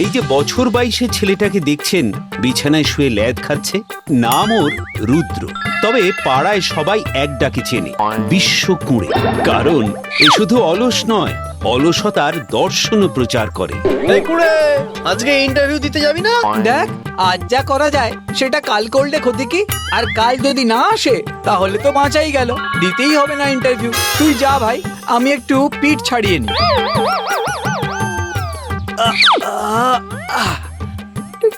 এই যে বছর 22-এর ছেলেটাকে দেখছেন বিছানায় শুয়ে ল্যাদ খাচ্ছে, নাম ওর রুদ্র। তবে পাড়ায় সবাই এক ডাকে চেনে, বিশ্ব কুঁড়ে। কারণ এ শুধু অলস নয়, অলসতার দর্শনও প্রচার করে। আজকে ইন্টারভিউ দিতে যাবি না? দেখ, আজ যা করা যায় সেটা কাল করলে ক্ষতি কি? আর কাল যদি না আসে তাহলে তো বাঁচাই গেল, দিতেই হবে না ইন্টারভিউ। তুই যা ভাই, আমি একটু পিঠ ছাড়িয়ে নি।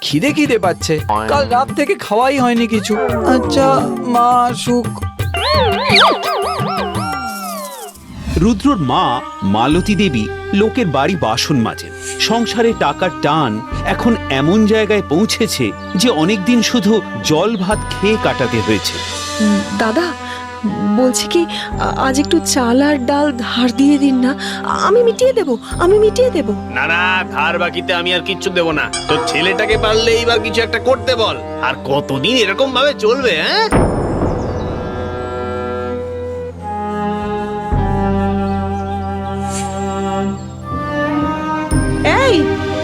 খিদে খিদে পাচ্ছে, কাল রাত থেকে খাওয়াই হয়নি কিছু। আচ্ছা মা সুখ। রুদ্রর মা মালতী দেবী লোকের বাড়ি বাসন মাজেন। সংসারে টাকার টান এখন এমন জায়গায় পৌঁছেছে যে অনেকদিন শুধু জল ভাত খেয়ে কাটাতে হয়েছে। দাদা, বলছি কি আজ একটু চাল আর ডাল ধার দিয়ে দিন না, আমি মিটিয়ে দেব। না না, ধার বাকিতে আমি আর কিচ্ছু দেব না। তোর ছেলেটাকে পারলে এইবার কিছু একটা করতে বল। আর কতদিন এরকম ভাবে চলবে? এই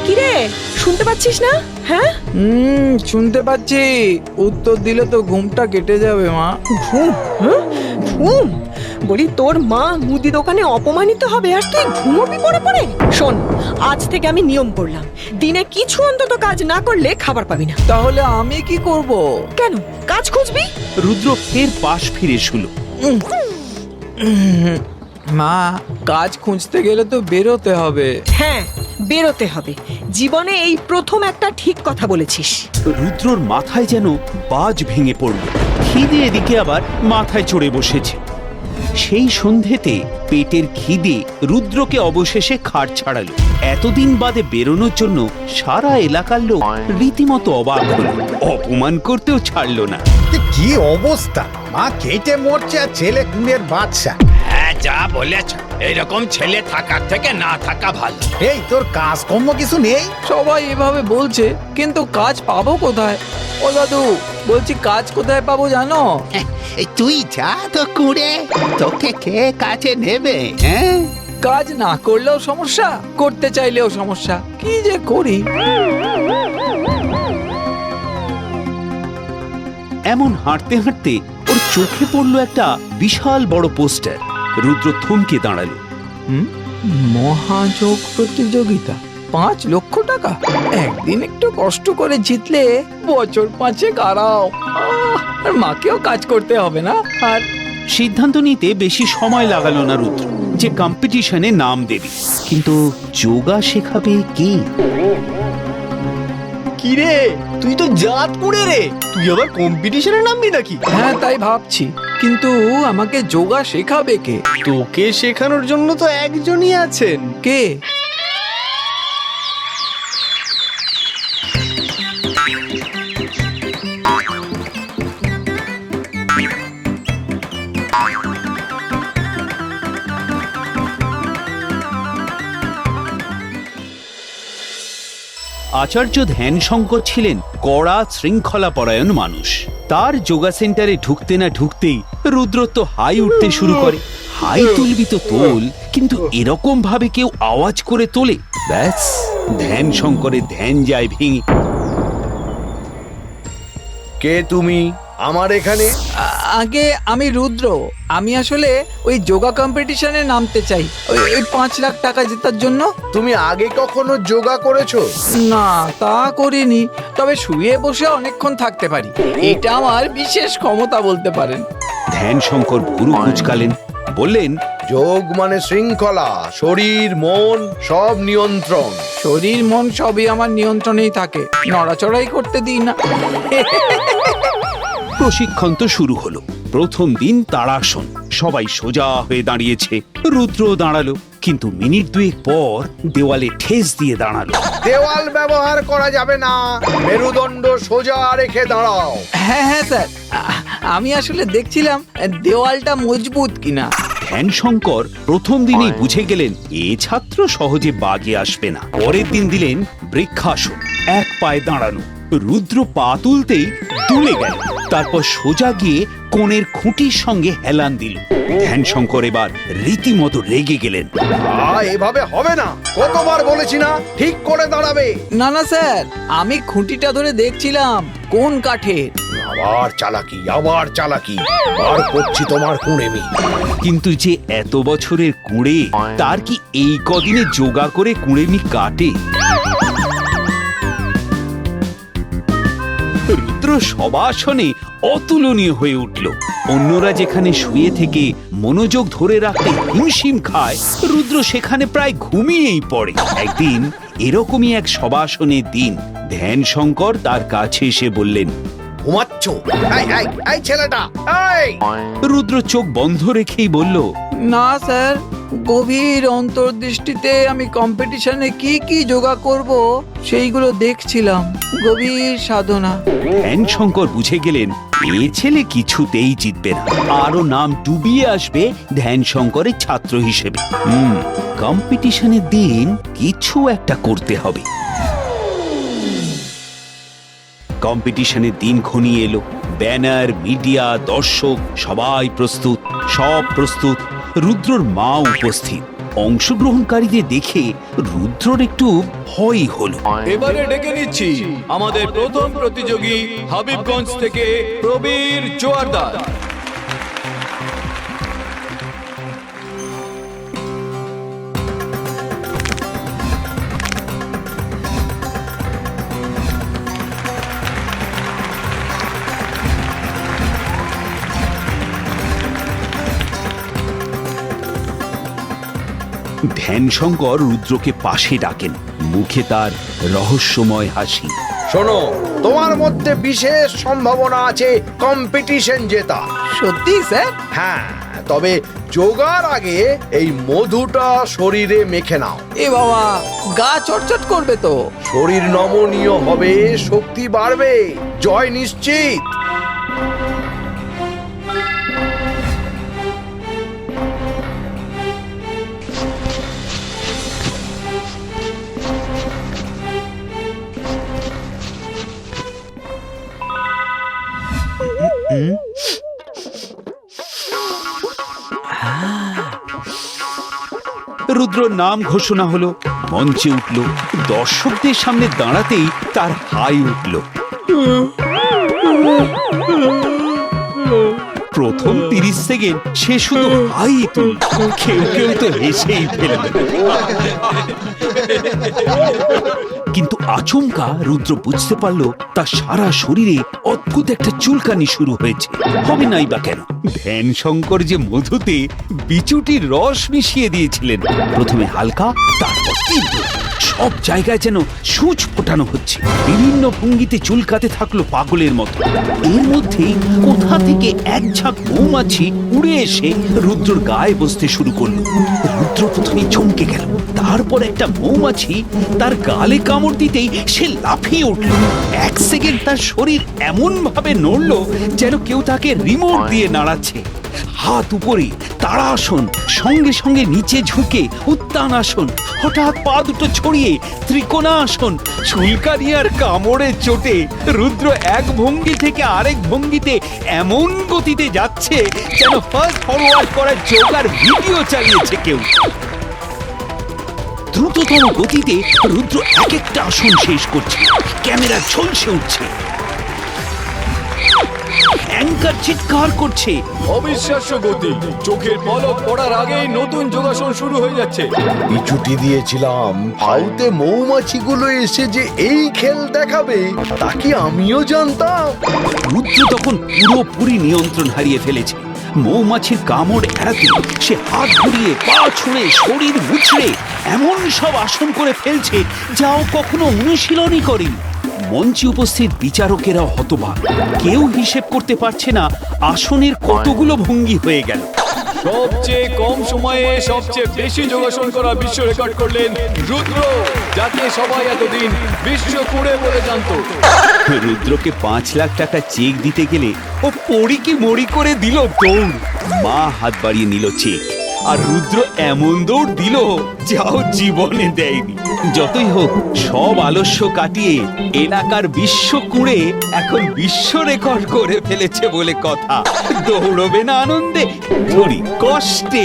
কিরে, শুনতে পাচ্ছিস না? হ্যাঁ, শুনতে পাচ্ছি। উত্তর দিলে তো ঘুমটা কেটে যাবে মা। ঘুম? ঘুম? বলি তোর মা মুদি দোকানে অপমানিত হবে আর তুই ঘুমোবি পড়ে? শোন, আজ থেকে আমি নিয়ম করলাম, দিনে কিছু অন্তত কাজ না করলে খাবার পাবি না। তাহলে আমি কি করব? কেন, কাজ খুঁজবি? রুদ্র ফের পাশ ফিরে শুলো। মা, কাজ খুঁজতে গেলে তো বেরোতে হবে। হ্যাঁ, বেরোতে হবে। জীবনে এই প্রথম একটা ঠিক কথা বলেছিস। রুদ্রর মাথায় যেন বাজ ভেঙে পড়ল। খিদে এদিকে আবার মাথায় চড়ে বসেছে। সেই সন্ধেতে পেটের খিদে রুদ্রকে অবশেষে খাট ছাড়ালো। এতদিন বাদে বেরোনোর জন্য সারা এলাকার লোক রীতিমতো অবাক হলো, অপমান করতেও ছাড়লো না। কি অবস্থা! মা কেটে মরছে আর ছেলে কুঁড়ের বাচ্চা। হ্যাঁ, যা বলেছ, এইরকম ছেলে থাকার থেকে না থাকা ভালো। এই তোর কাজকর্ম কিছু নেই? সবাই এভাবে বলছে, কিন্তু কাজ পাবো কোথায়? ও দাদু, বলছি কাজ কোথায় পাবো জানো? তুই যা তো কুড়ে, তোকে কে কাজে নেবে? হ্যাঁ, কাজ না করলেও সমস্যা, করতে চাইলেও সমস্যা, কি যে করি। এমন হাঁটতে হাঁটতে ওর চোখে পড়লো একটা বিশাল বড় পোস্টার। রুদ্র থমকে দাঁড়ালো। মহাযোগ প্রতিযোগিতা, 5 লক্ষ টাকা। একদিন একটু কষ্ট করে জিতলে বছর 5 আরাম। আর মাকেও কাজ করতে হবে না। আর সিদ্ধান্ত নিতে বেশি সময় লাগালো না রুদ্র যে কম্পিটিশনে নাম দেবে। কিন্তু যোগা শেখাবে কে? কি রে, তুই তো জাত কুড়ে রে, তুই আবার কম্পিটিশনে নামবি নাকি? হ্যাঁ, তাই ভাবছি, কিন্তু আমাকে যোগা শেখাবে কে? তোকে শেখানোর জন্য তো একজনই আছেন। কে? আচার্য ধ্যানশঙ্কর ছিলেন কড়া শৃঙ্খলা পরায়ণ মানুষ। তার যোগা সেন্টারে ঢুকতে না ঢুকতেই রুদ্র তো হাই উঠতে শুরু করে। হাই তুলবি তো তোল, কিন্তু এরকম ভাবে কেউ আওয়াজ করে তোলে, ব্যাস ধ্যানশঙ্করের ধ্যান যায় ভেঙে। কে তুমি আমার এখানে? আগে আমি রুদ্র। আমি আসলে ওই যোগা কম্পিটিশনে নামতে চাই, ওই 5 লাখ টাকা জেতার জন্য। তুমি আগে কখনো যোগা করেছো? না, তা করিনি, তবে শুয়ে বসে অনেকক্ষণ থাকতে পারি। এটা আমার বিশেষ ক্ষমতা বলতে পারেন। ধ্যানশঙ্কর ভুরু কুঁচকালেন, বললেন, যোগ মানে শৃঙ্খলা, শরীর মন সব নিয়ন্ত্রণ। শরীর মন সবই আমার নিয়ন্ত্রণেই থাকে, নড়াচড়াই করতে দিই না। প্রশিক্ষণ তো শুরু হলো। প্রথম দিন তাড়াসন, সবাই সোজা হয়ে দাঁড়িয়েছে। রুদ্র দাঁড়ালো, কিন্তু মিনিট 2 পর দেওয়ালে ঠেস দিয়ে দাঁড়ালো। দেওয়াল ব্যবহার করা যাবে না, মেরুদণ্ড সোজা রেখে দাঁড়াও। হ্যাঁ হ্যাঁ স্যার, আমি আসলে দেখছিলাম দেওয়ালটা মজবুত কিনা। ধ্যানশঙ্কর প্রথম দিনেই বুঝে গেলেন এ ছাত্র সহজে বাগে আসবে না। পরের দিন দিলেন বৃক্ষাসন, এক পায়ে দাঁড়ানো। রুদ্র পা তুলতেই দুলে গেল। তারপর সোজা গিয়ে কোণের খুঁটির সঙ্গে হেলান দিল। ধ্যানশঙ্কর এবার রীতিমতো রেগে গেলেন। এভাবে হবে না, কতবার বলেছি না ঠিক করে দাঁড়াবে। না না স্যার, আমি খুঁটিটা ধরে দেখছিলাম কোন কাঠের। আবার চালাকি আর করছি তোমার কুঁড়েমি। কিন্তু যে এত বছরের কুঁড়ে, তার কি এই কদিনে যোগা করে কুঁড়েমি কাটে? রুদ্র সবাসনে অতুলনীয় হয়ে উঠল। অন্যরা যেখানে শুয়ে থেকে মনোযোগ ধরে রাখতে হিমশিম খায়, রুদ্র সেখানে প্রায় ঘুমিয়েই পড়ে। একদিন এরকমই এক সবাসনের দিন ধ্যানশঙ্কর তার কাছে এসে বললেন, ঘুমাচ্ছ? এই ছেলেটা, এই! রুদ্র চোখ বন্ধ রেখেই বলল, না স্যার, গভীর অন্তর্দৃষ্টিতে আমি কম্পিটিশনে কি কি যোগা করব সেইগুলো দেখছিলাম। গভীর সাধনা। ধ্যানশঙ্কর বুঝে গেলেন এ ছেলে কিছুতেই জিতবে না, আরো নাম ডুবিয়ে আসবে ধ্যানশঙ্করের ছাত্র হিসেবে। কম্পিটিশনের দিন কিছু একটা করতে হবে। কম্পিটিশনের দিন ঘনিয়ে এলো। ব্যানার, মিডিয়া, দর্শক সবাই প্রস্তুত, সব প্রস্তুত। রুদ্রর মা উপস্থিত। অংশগ্রহণকারীদের দেখে রুদ্রর একটু ভয় হলো। এবারে ডেকে নিচ্ছি আমাদের প্রথম প্রতিযোগী হাবিবগঞ্জ থেকে প্রবীর জোয়ারদার। ধ্যানশঙ্কর রুদ্রকে পাশে ডাকেন, মুখে তার রহস্যময় হাসি। শোনো, তোমার মধ্যে বিশেষ সম্ভাবনা আছে কম্পিটিশন জেতা। সত্যি স্যার? হ্যাঁ, তবে যোগার আগে এই মধুটা শরীরে মেখে নাও। এ বাবা, গা চটচট করবে তো। শরীর নমনীয় হবে, শক্তি বাড়বে, জয় নিশ্চিত। রুদ্র নাম ঘোষণা হলো, মঞ্চে উঠল। দর্শকদের সামনে দাঁড়াতেই তার হাই উঠল। প্রথম 30 সেকেন্ড সে শুধু হাই তুলল, কেউ কেউ তো হেসেই ফেলল। কিন্তু আচমকা রুদ্র বুঝতে পারল তার সারা শরীরে অদ্ভুত একটা চুলকানি শুরু হয়েছে। হবে নাই বা কেন? ধ্যানশঙ্কর যে মধুতে বিচুটির রস মিশিয়ে দিয়েছিলেন। প্রথমে হালকা, তারপর তীব্র, সব জায়গায় যেন সূচ ফোটানো হচ্ছে। বিভিন্ন ভঙ্গিতে চুলকাতে থাকলো পাগলের মতো। এর মধ্যেই কোথা থেকে এক ঝাঁক মৌমাছি উড়ে এসে রুদ্রর গায়ে বসতে শুরু করলো। রুদ্র প্রথমে চমকে গেল, তারপর একটা মৌমাছি তার গালে কামড় দিতেই সে লাফিয়ে উঠল। এক সেকেন্ড তার শরীর এমন ভাবে নড়ল যেন কেউ তাকে রিমোট দিয়ে নাড়াচ্ছে। হাত উপরে, তাড়াসন, সঙ্গে সঙ্গে নিচে ঝুঁকে উত্তানাসন, হঠাৎ পা দুটো ছড়িয়ে ত্রিকোণাসন। চুলকানি আর কামড়ের চোটে রুদ্র এক ভঙ্গি থেকে আরেক ভঙ্গিতে এমন গতিতে যাচ্ছে যেন ফাস্ট ফরওয়ার্ড করার যোগার ভিডিও চালিয়েছে কেউ। দ্রুততম গতিতে রুদ্র এক একটা আসন শেষ করছে। ক্যামেরা ঝলসে উঠছে, অ্যাঙ্কার চিৎকার করছে। অবিশ্বাস্য গতি, চোখের পলক পড়ার আগেই নতুন যোগাসন শুরু হয়ে যাচ্ছে। বিচুটি দিয়েছিলাম, ফাউতে মৌমাছিগুলো এসে যে এই খেল দেখাবে তা কি আমিও জানতাম। রুদ্র তখন পুরোপুরি নিয়ন্ত্রণ হারিয়ে ফেলেছে। মৌমাছির কামড় এড়াতে সে হাত ঘুরিয়ে, পা ছুঁড়ে, শরীর মুচড়ে এমন সব আসন করে ফেলছে যাও কখনো অনুশীলনই করেনি। মঞ্চে উপস্থিত বিচারকেরা হতবাক, কেউ হিসেব করতে পারছে না আসনের কতগুলো ভঙ্গি হয়ে গেল। সবচেয়ে কম সময়ে সবচেয়ে বেশি যোগাসন করা বিশ্ব রেকর্ড করলেন রুদ্র, যাকে সবাই এতদিন বিশ্ব কুঁড়ে বলে জানতো। রুদ্রকে 5 লাখ টাকা চেক দিতে গেলে ও পড়ি কি মরি করে দিল দৌড়। মা হাত বাড়িয়ে নিল চেক, আর রুদ্র এমন দৌড় দিল যাও জীবনে দেয়নি। যতই হোক, সব আলস্য কাটিয়ে এলাকার বিশ্ব কুঁড়ে এখন বিশ্ব রেকর্ড করে ফেলেছে বলে কথা। দৌড়বে না আনন্দে, ধরি কষ্টে।